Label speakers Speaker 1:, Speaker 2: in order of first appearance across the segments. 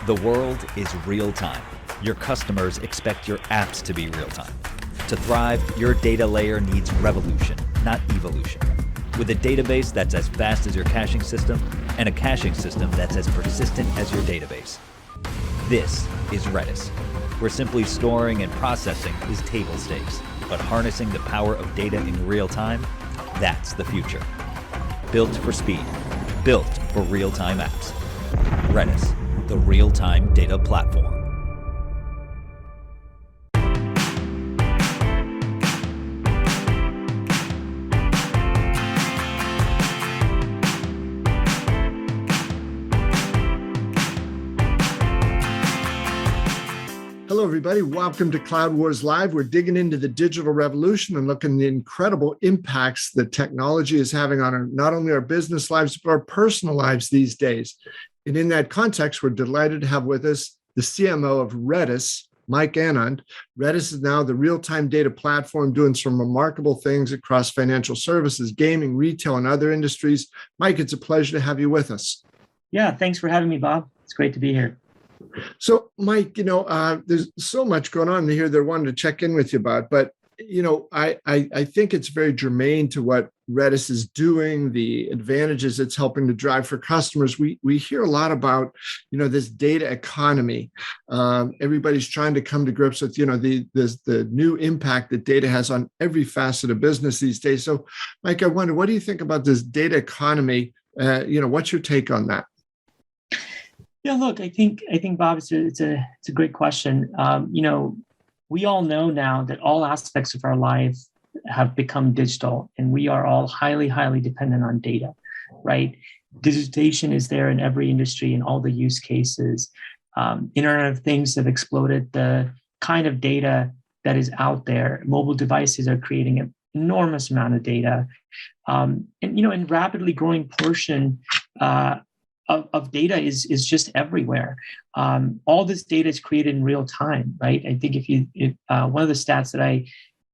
Speaker 1: The world is real time. Your customers expect your apps to be real time. To thrive, your data layer needs revolution, not evolution. With a database that's as fast as your caching system and a caching system that's as persistent as your database. This is Redis, where simply storing and processing is table stakes, but harnessing the power of data in real time, that's the future. Built for speed, built for real-time apps. Redis, the real-time data platform.
Speaker 2: Hello, everybody. Welcome to Cloud Wars Live. We're digging into the digital revolution and looking at the incredible impacts that technology is having on not only our business lives, but our personal lives these days. And in that context, we're delighted to have with us the CMO of Redis, Mike Anand. Redis is now the real-time data platform doing some remarkable things across financial services, gaming, retail, and other industries. Mike, it's a pleasure to have you with us.
Speaker 3: Yeah, thanks for having me, Bob. It's great to be here.
Speaker 2: So, Mike, there's so much going on here that I wanted to check in with you about, but, I think it's very germane to what Redis is doing, the advantages it's helping to drive for customers. We hear a lot about, this data economy. Everybody's trying to come to grips with, the new impact that data has on every facet of business these days. So, Mike, I wonder, what do you think about this data economy? What's your take on that?
Speaker 3: Yeah, look, I think Bob, it's a great question. We all know now that all aspects of our life have become digital, and we are all highly, highly dependent on data, right? Digitization is there in every industry and all the use cases. Internet of Things have exploded the kind of data that is out there. Mobile devices are creating an enormous amount of data, and rapidly growing portion of data is just everywhere. All this data is created in real time, right? I think one of the stats that I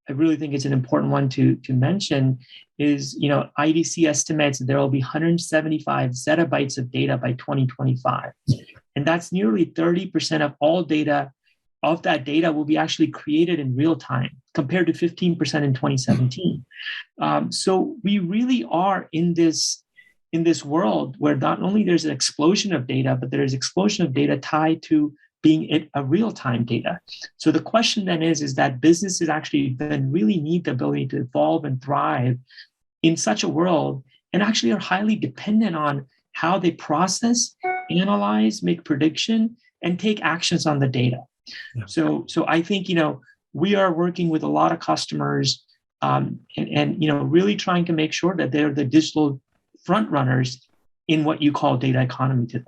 Speaker 3: really think is an important one to mention is, IDC estimates that there will be 175 zettabytes of data by 2025. And that's nearly 30% of all data. Of that data will be actually created in real time compared to 15% in 2017. So we really are in this world where not only there's an explosion of data, but there's explosion of data tied to being a real-time data. So the question then is that businesses actually then really need the ability to evolve and thrive in such a world, and actually are highly dependent on how they process, analyze, make prediction, and take actions on the data. Yeah. So I think, we are working with a lot of customers and really trying to make sure that they're the digital front runners in what you call data economy today.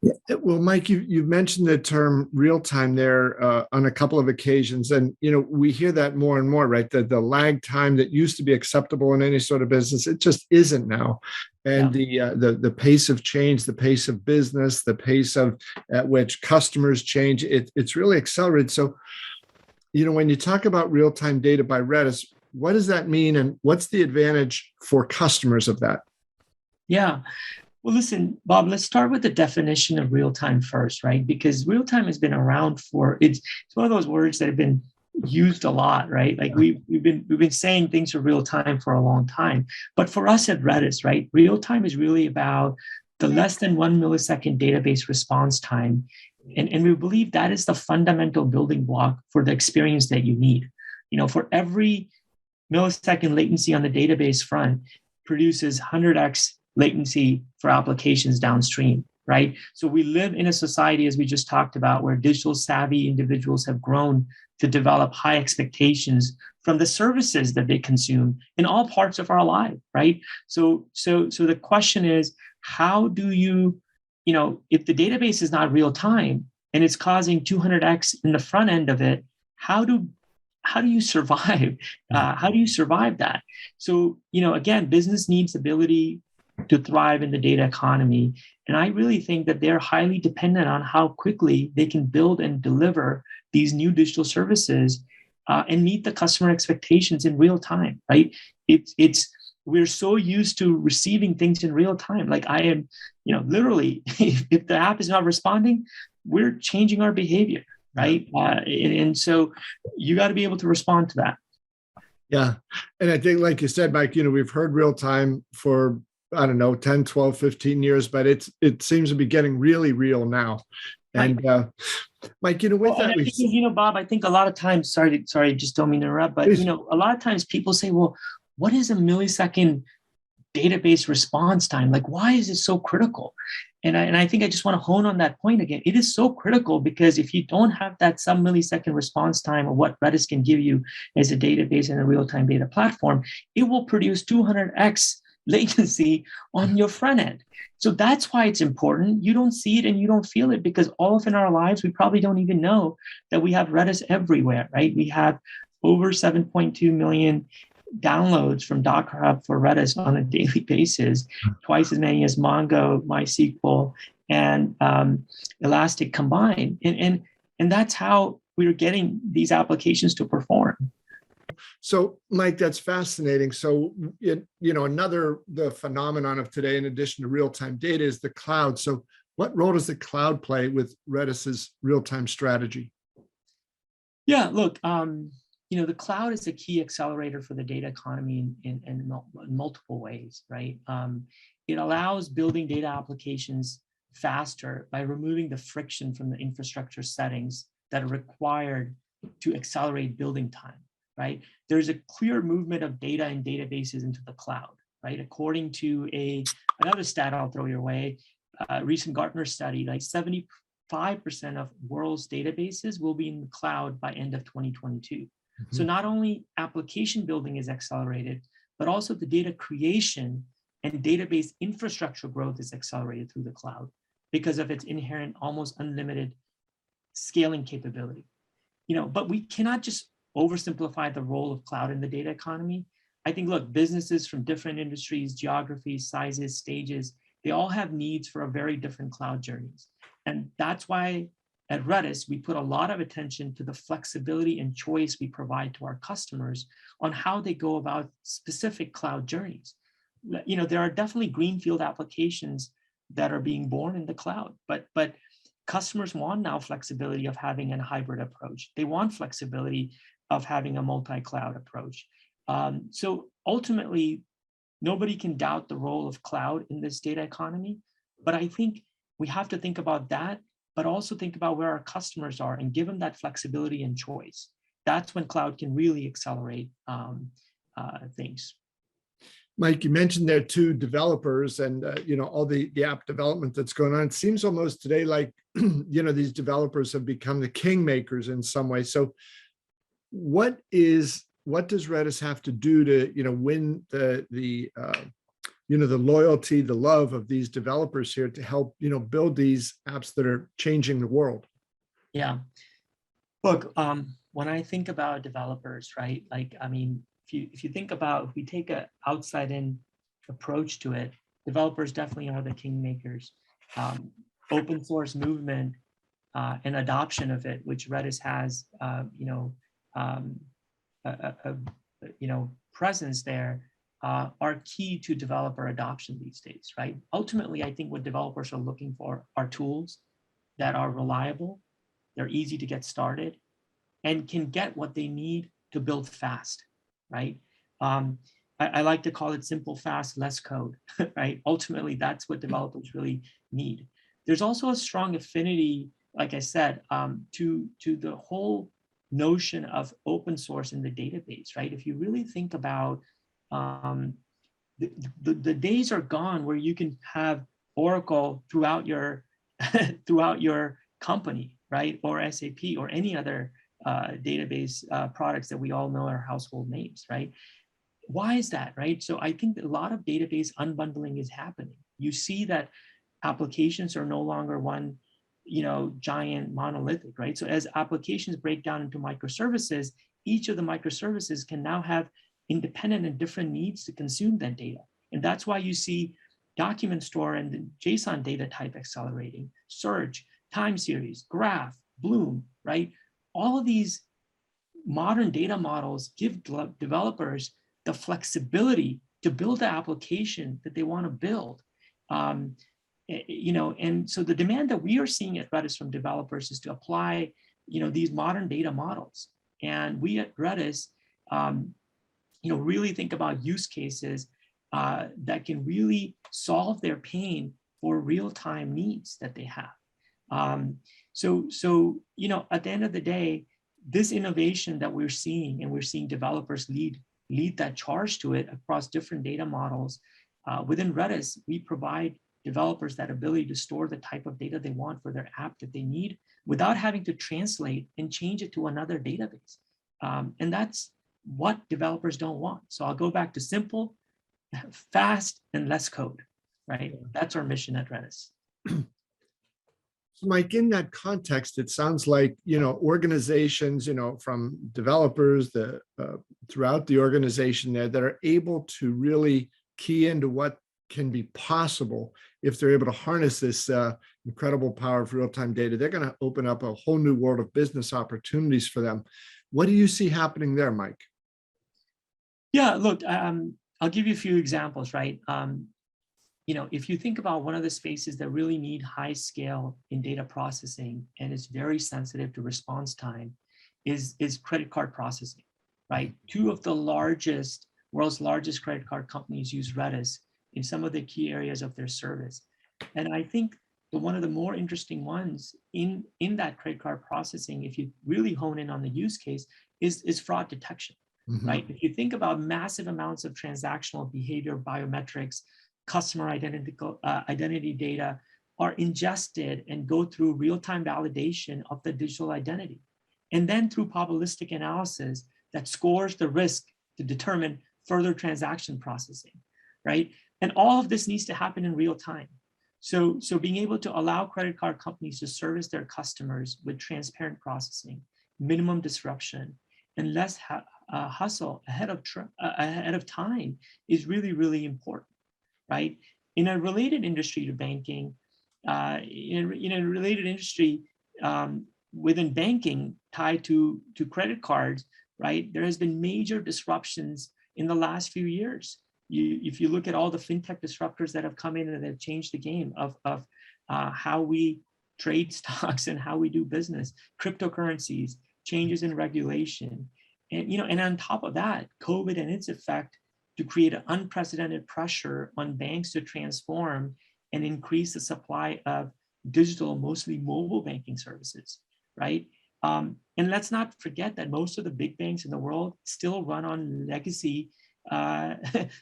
Speaker 2: Yeah. Well, Mike, you've mentioned the term real time there on a couple of occasions, and we hear that more and more, right? The lag time that used to be acceptable in any sort of business, it just isn't now. And the pace of change, the pace of business, the pace at which customers change, it's really accelerated. So, when you talk about real time data by Redis, what does that mean, and what's the advantage for customers of that?
Speaker 3: Yeah. Well, listen, Bob, let's start with the definition of real-time first, right? Because real-time has been around it's one of those words that have been used a lot, right? Like we've been saying things are real-time for a long time. But for us at Redis, right, real-time is really about the less than 1 millisecond database response time. And we believe that is the fundamental building block for the experience that you need. For every millisecond latency on the database front produces 100x latency for applications downstream, right? So we live in a society, as we just talked about, where digital savvy individuals have grown to develop high expectations from the services that they consume in all parts of our life, right? So the question is, how do you, if the database is not real time and it's causing 200x in the front end of it, how do you survive? How do you survive that? So, again, business needs ability to thrive in the data economy. And I really think that they're highly dependent on how quickly they can build and deliver these new digital services and meet the customer expectations in real time, right? It's we're so used to receiving things in real time. Like I am, literally, if the app is not responding, we're changing our behavior, right? And so you got to be able to respond to that.
Speaker 2: Yeah. And I think, like you said, Mike, we've heard real time for, I don't know, 10, 12, 15 years, but it seems to be getting really real now. And Mike, with that,
Speaker 3: Bob, I think a lot of times, sorry, just don't mean to interrupt, but
Speaker 2: please.
Speaker 3: A lot of times people say, well, what is a millisecond database response time? Like, why is it so critical? And I think I just want to hone on that point again. It is so critical because if you don't have that sub-millisecond response time of what Redis can give you as a database and a real-time data platform, it will produce 200x latency on your front end. So that's why it's important. You don't see it and you don't feel it because all of in our lives, we probably don't even know that we have Redis everywhere, right? We have over 7.2 million downloads from Docker Hub for Redis on a daily basis, twice as many as Mongo, MySQL, and Elastic combined. And that's how we're getting these applications to perform.
Speaker 2: So, Mike, that's fascinating. So, the phenomenon of today, in addition to real-time data, is the cloud. So what role does the cloud play with Redis's real-time strategy?
Speaker 3: Yeah, look, the cloud is a key accelerator for the data economy in multiple ways, right? It allows building data applications faster by removing the friction from the infrastructure settings that are required to accelerate building time, right? There's a clear movement of data and databases into the cloud, right? According to another stat I'll throw your way, a recent Gartner study, like 75% of world's databases will be in the cloud by end of 2022. So not only application building is accelerated, but also the data creation and database infrastructure growth is accelerated through the cloud because of its inherent, almost unlimited scaling capability. But we cannot just oversimplify the role of cloud in the data economy. I think, look, businesses from different industries, geographies, sizes, stages, they all have needs for a very different cloud journeys. And that's why at Redis, we put a lot of attention to the flexibility and choice we provide to our customers on how they go about specific cloud journeys. There are definitely greenfield applications that are being born in the cloud, but customers want now flexibility of having a hybrid approach. They want flexibility of having a multi-cloud approach. So ultimately, nobody can doubt the role of cloud in this data economy, but I think we have to think about that, but also think about where our customers are and give them that flexibility and choice. That's when cloud can really accelerate things.
Speaker 2: Mike, you mentioned there too developers and all the app development that's going on. It seems almost today like these developers have become the kingmakers in some way. So what does Redis have to do to win the loyalty, the love of these developers here to help build these apps that are changing the world?
Speaker 3: Yeah, look, when I think about developers, right? If you think about, if we take an outside-in approach to it, developers definitely are the kingmakers. Open source movement and adoption of it, which Redis has, presence there, are key to developer adoption these days, right? Ultimately, I think what developers are looking for are tools that are reliable, they're easy to get started, and can get what they need to build fast, right? I like to call it simple, fast, less code, right? Ultimately, that's what developers really need. There's also a strong affinity, like I said, to the whole notion of open source in the database, right? If you really think about the days are gone where you can have Oracle throughout your company, right? Or SAP or any other database products that we all know are household names, right? Why is that, right? So I think that a lot of database unbundling is happening. You see that applications are no longer one, giant monolithic, right? So as applications break down into microservices, each of the microservices can now have independent and different needs to consume that data. And that's why you see document store and the JSON data type accelerating, search, time series, graph, Bloom, right? All of these modern data models give developers the flexibility to build the application that they want to build. And so the demand that we are seeing at Redis from developers is to apply, these modern data models. And we at Redis, really think about use cases that can really solve their pain for real-time needs that they have. So at the end of the day, this innovation that we're seeing, and we're seeing developers lead that charge to it across different data models. Within Redis, we provide developers that ability to store the type of data they want for their app that they need without having to translate and change it to another database. And that's what developers don't want. So I'll go back to simple, fast, and less code, right? That's our mission at Redis.
Speaker 2: So Mike, in that context, it sounds like, organizations, from developers throughout the organization there that are able to really key into what can be possible if they're able to harness this incredible power of real-time data. They're going to open up a whole new world of business opportunities for them. What do you see happening there, Mike?
Speaker 3: Yeah, look, I'll give you a few examples, right? If you think about one of the spaces that really need high scale in data processing and is very sensitive to response time is credit card processing, right? Two of the world's largest credit card companies use Redis in some of the key areas of their service. And I think one of the more interesting ones in that credit card processing, if you really hone in on the use case, is fraud detection, right? If you think about massive amounts of transactional behavior, biometrics, customer identity data are ingested and go through real-time validation of the digital identity. And then through probabilistic analysis that scores the risk to determine further transaction processing, right? And all of this needs to happen in real time. So being able to allow credit card companies to service their customers with transparent processing, minimum disruption, and less hustle ahead of time is really, really important, right? In a related industry to banking, within banking tied to credit cards, right? There has been major disruptions in the last few years. If you look at all the fintech disruptors that have come in and have changed the game of how we trade stocks and how we do business, cryptocurrencies, changes in regulation, and on top of that, COVID and its effect to create an unprecedented pressure on banks to transform and increase the supply of digital, mostly mobile banking services, right? And let's not forget that most of the big banks in the world still run on legacy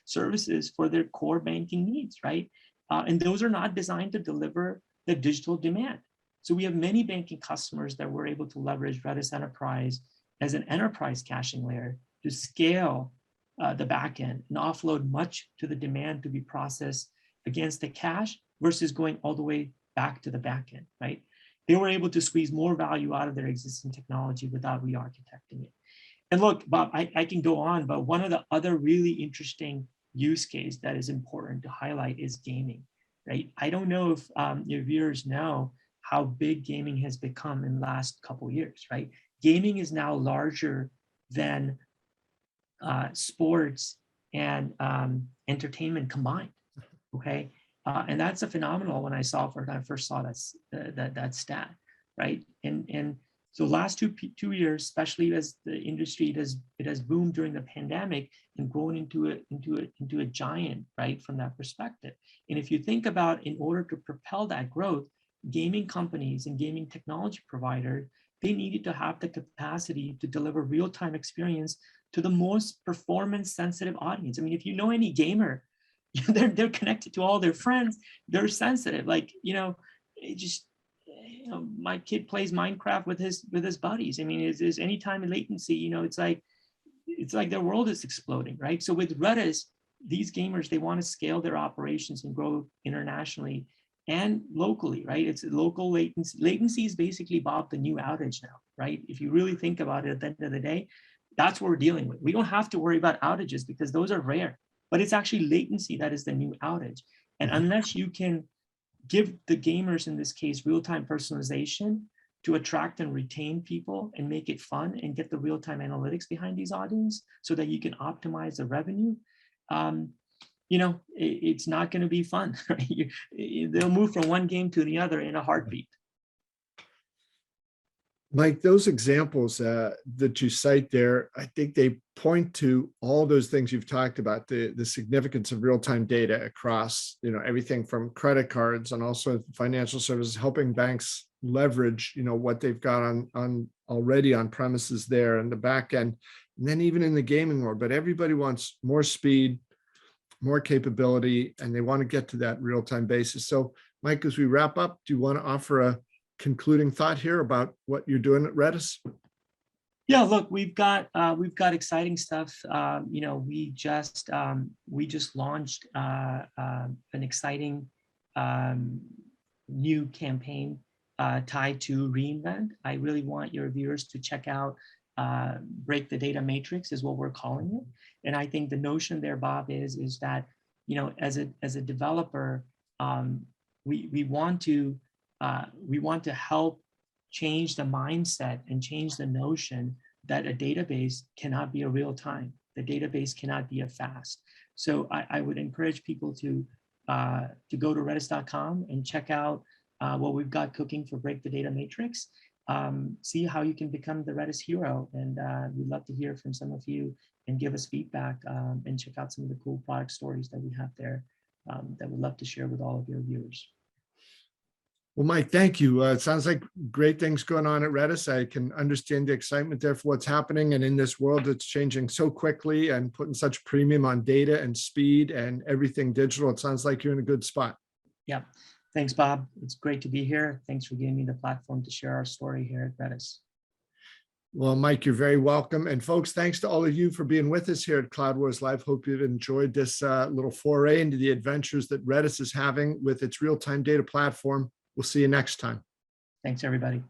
Speaker 3: services for their core banking needs, right? And those are not designed to deliver the digital demand. So we have many banking customers that were able to leverage Redis Enterprise as an enterprise caching layer to scale the backend and offload much to the demand to be processed against the cache versus going all the way back to the backend, right? They were able to squeeze more value out of their existing technology without re-architecting it. And look, Bob, I can go on, but one of the other really interesting use case that is important to highlight is gaming, right? I don't know if your viewers know how big gaming has become in the last couple of years, right? Gaming is now larger than sports and entertainment combined, okay? And that's a phenomenal when I first saw that stat, right? And so last two years, especially as the industry it has boomed during the pandemic and grown into a giant, right, from that perspective. And if you think about, in order to propel that growth, gaming companies and gaming technology providers, they needed to have the capacity to deliver real-time experience to the most performance-sensitive audience. I mean, if you know any gamer, they're connected to all their friends. They're sensitive. Like, my kid plays Minecraft with his buddies. I mean, there's any time in latency, it's like their world is exploding, right? So with Redis, these gamers, they want to scale their operations and grow internationally and locally, right? It's local latency. Latency is basically, Bob, the new outage now, right? If you really think about it, at the end of the day, that's what we're dealing with. We don't have to worry about outages because those are rare, but it's actually latency that is the new outage. And unless you can give the gamers, in this case, real-time personalization to attract and retain people and make it fun and get the real-time analytics behind these audiences so that you can optimize the revenue, it's not going to be fun. Right? They'll move from one game to the other in a heartbeat.
Speaker 2: Mike, those examples that you cite there, I think they point to all those things you've talked about, the significance of real-time data across, everything from credit cards and also financial services, helping banks leverage, what they've got on already on premises there in the back end, and then even in the gaming world. But everybody wants more speed, more capability, and they want to get to that real-time basis. So, Mike, as we wrap up, do you want to offer a concluding thought here about what you're doing at Redis?
Speaker 3: Yeah, look, we've got exciting stuff. We just launched an exciting new campaign tied to reInvent. I really want your viewers to check out Break the Data Matrix is what we're calling it. And I think the notion there, Bob, is that as a developer, we want to help change the mindset and change the notion that a database cannot be a real time. The database cannot be a fast. So I would encourage people to go to redis.com and check out what we've got cooking for Break the Data Matrix. See how you can become the Redis hero. And we'd love to hear from some of you and give us feedback and check out some of the cool product stories that we have there that we'd love to share with all of your viewers.
Speaker 2: Well, Mike, thank you. It sounds like great things going on at Redis. I can understand the excitement there for what's happening. And in this world that's changing so quickly and putting such premium on data and speed and everything digital, it sounds like you're in a good spot.
Speaker 3: Yeah. Thanks, Bob. It's great to be here. Thanks for giving me the platform to share our story here at Redis.
Speaker 2: Well, Mike, you're very welcome. And folks, thanks to all of you for being with us here at Cloud Wars Live. Hope you've enjoyed this little foray into the adventures that Redis is having with its real-time data platform. We'll see you next time.
Speaker 3: Thanks, everybody.